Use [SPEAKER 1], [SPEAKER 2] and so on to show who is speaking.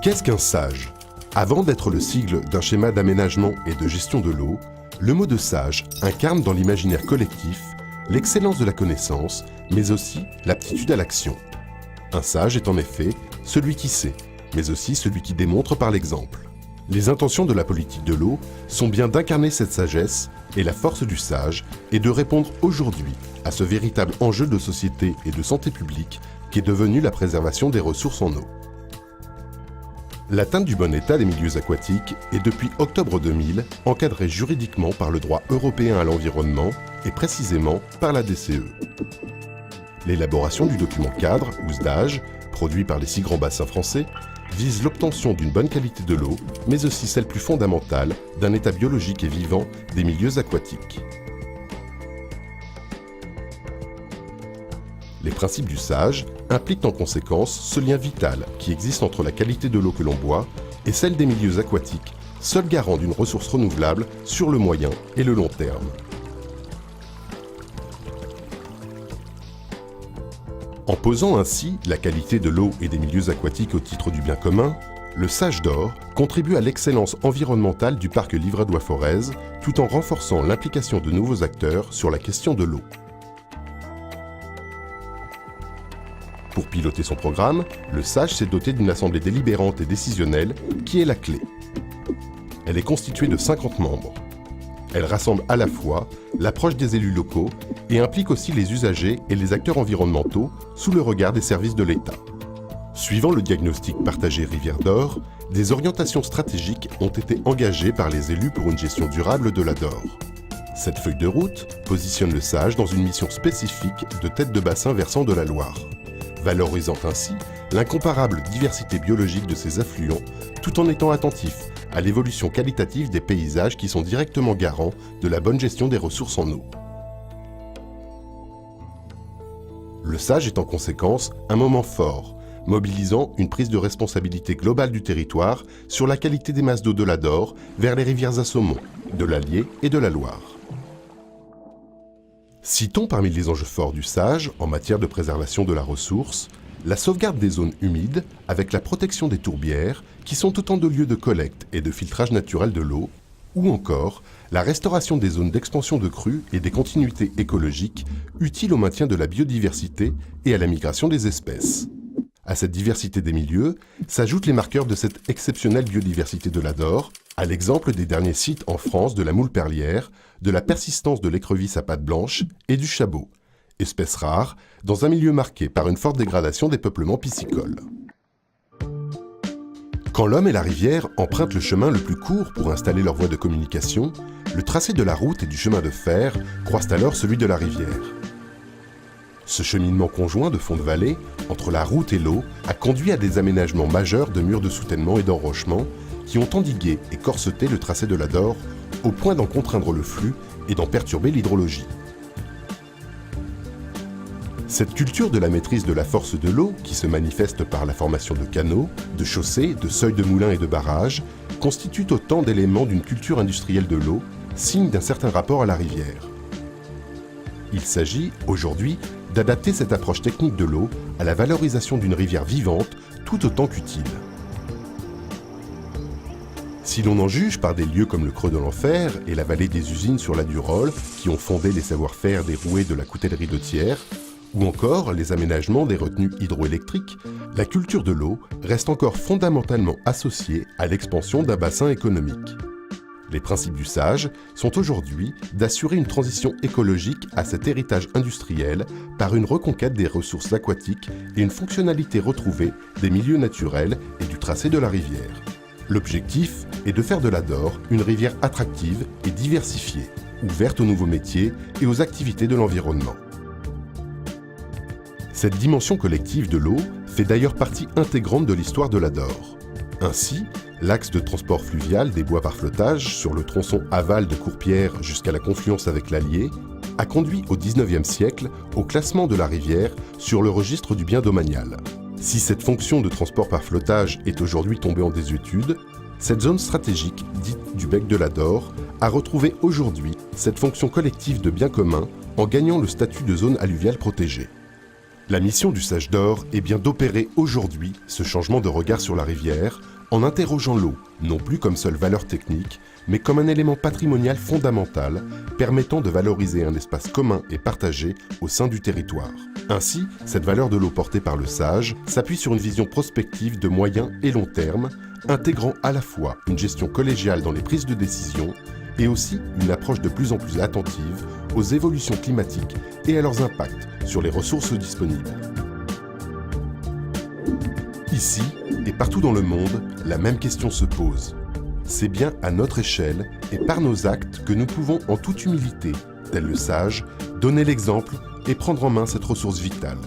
[SPEAKER 1] Qu'est-ce qu'un SAGE ? Avant d'être le sigle d'un schéma d'aménagement et de gestion de l'eau, le mot de SAGE incarne dans l'imaginaire collectif l'excellence de la connaissance, mais aussi l'aptitude à l'action. Un sage est en effet celui qui sait, mais aussi celui qui démontre par l'exemple. Les intentions de la politique de l'eau sont bien d'incarner cette sagesse, et la force du sage est de répondre aujourd'hui à ce véritable enjeu de société et de santé publique qui est devenu la préservation des ressources en eau. L'atteinte du bon état des milieux aquatiques est depuis octobre 2000 encadrée juridiquement par le droit européen à l'environnement et précisément par la DCE. L'élaboration du document cadre, ou SDAGE, produit par les 6 grands bassins français, vise l'obtention d'une bonne qualité de l'eau, mais aussi celle plus fondamentale d'un état biologique et vivant des milieux aquatiques. Les principes du SAGE impliquent en conséquence ce lien vital qui existe entre la qualité de l'eau que l'on boit et celle des milieux aquatiques, seul garant d'une ressource renouvelable sur le moyen et le long terme. En posant ainsi la qualité de l'eau et des milieux aquatiques au titre du bien commun, le SAGE d'Or contribue à l'excellence environnementale du parc livradois-forez tout en renforçant l'implication de nouveaux acteurs sur la question de l'eau. Pour piloter son programme, le SAGE s'est doté d'une assemblée délibérante et décisionnelle qui est la clé. Elle est constituée de 50 membres. Elle rassemble à la fois l'approche des élus locaux et implique aussi les usagers et les acteurs environnementaux sous le regard des services de l'État. Suivant le diagnostic partagé Rivière d'Or, des orientations stratégiques ont été engagées par les élus pour une gestion durable de la Dore. Cette feuille de route positionne le SAGE dans une mission spécifique de tête de bassin versant de la Loire, valorisant ainsi l'incomparable diversité biologique de ses affluents, tout en étant attentif à l'évolution qualitative des paysages qui sont directement garants de la bonne gestion des ressources en eau. Le SAGE est en conséquence un moment fort, mobilisant une prise de responsabilité globale du territoire sur la qualité des masses d'eau de la Dore vers les rivières à saumon, de l'Allier et de la Loire. Citons parmi les enjeux forts du SAGE en matière de préservation de la ressource, la sauvegarde des zones humides avec la protection des tourbières qui sont autant de lieux de collecte et de filtrage naturel de l'eau, ou encore la restauration des zones d'expansion de crues et des continuités écologiques utiles au maintien de la biodiversité et à la migration des espèces. À cette diversité des milieux s'ajoutent les marqueurs de cette exceptionnelle biodiversité de la Dore, à l'exemple des derniers sites en France de la moule perlière, de la persistance de l'écrevisse à pattes blanches et du chabot, espèces rares dans un milieu marqué par une forte dégradation des peuplements piscicoles. Quand l'homme et la rivière empruntent le chemin le plus court pour installer leur voie de communication, le tracé de la route et du chemin de fer croise alors celui de la rivière. Ce cheminement conjoint de fond de vallée, entre la route et l'eau, a conduit à des aménagements majeurs de murs de soutènement et d'enrochement qui ont endigué et corseté le tracé de la Dore au point d'en contraindre le flux et d'en perturber l'hydrologie. Cette culture de la maîtrise de la force de l'eau, qui se manifeste par la formation de canaux, de chaussées, de seuils de moulins et de barrages, constitue autant d'éléments d'une culture industrielle de l'eau, signe d'un certain rapport à la rivière. Il s'agit, aujourd'hui, d'adapter cette approche technique de l'eau à la valorisation d'une rivière vivante tout autant qu'utile. Si l'on en juge par des lieux comme le Creux de l'Enfer et la vallée des usines sur la Durolle, qui ont fondé les savoir-faire des roués de la coutellerie de Thiers, ou encore les aménagements des retenues hydroélectriques, la culture de l'eau reste encore fondamentalement associée à l'expansion d'un bassin économique. Les principes du SAGE sont aujourd'hui d'assurer une transition écologique à cet héritage industriel par une reconquête des ressources aquatiques et une fonctionnalité retrouvée des milieux naturels et du tracé de la rivière. L'objectif est de faire de la Dore une rivière attractive et diversifiée, ouverte aux nouveaux métiers et aux activités de l'environnement. Cette dimension collective de l'eau fait d'ailleurs partie intégrante de l'histoire de la Dore. Ainsi, l'axe de transport fluvial des bois par flottage sur le tronçon aval de Courpierre jusqu'à la confluence avec l'Allier a conduit au XIXe siècle au classement de la rivière sur le registre du bien domanial. Si cette fonction de transport par flottage est aujourd'hui tombée en désuétude, cette zone stratégique, dite du bec de la Dore, a retrouvé aujourd'hui cette fonction collective de bien commun en gagnant le statut de zone alluviale protégée. La mission du Sage d'Or est bien d'opérer aujourd'hui ce changement de regard sur la rivière en interrogeant l'eau, non plus comme seule valeur technique, mais comme un élément patrimonial fondamental permettant de valoriser un espace commun et partagé au sein du territoire. Ainsi, cette valeur de l'eau portée par le Sage s'appuie sur une vision prospective de moyen et long terme, intégrant à la fois une gestion collégiale dans les prises de décision et aussi une approche de plus en plus attentive aux évolutions climatiques et à leurs impacts sur les ressources disponibles. Ici, et partout dans le monde, la même question se pose. C'est bien à notre échelle et par nos actes que nous pouvons en toute humilité, tel le Sage, donner l'exemple et prendre en main cette ressource vitale.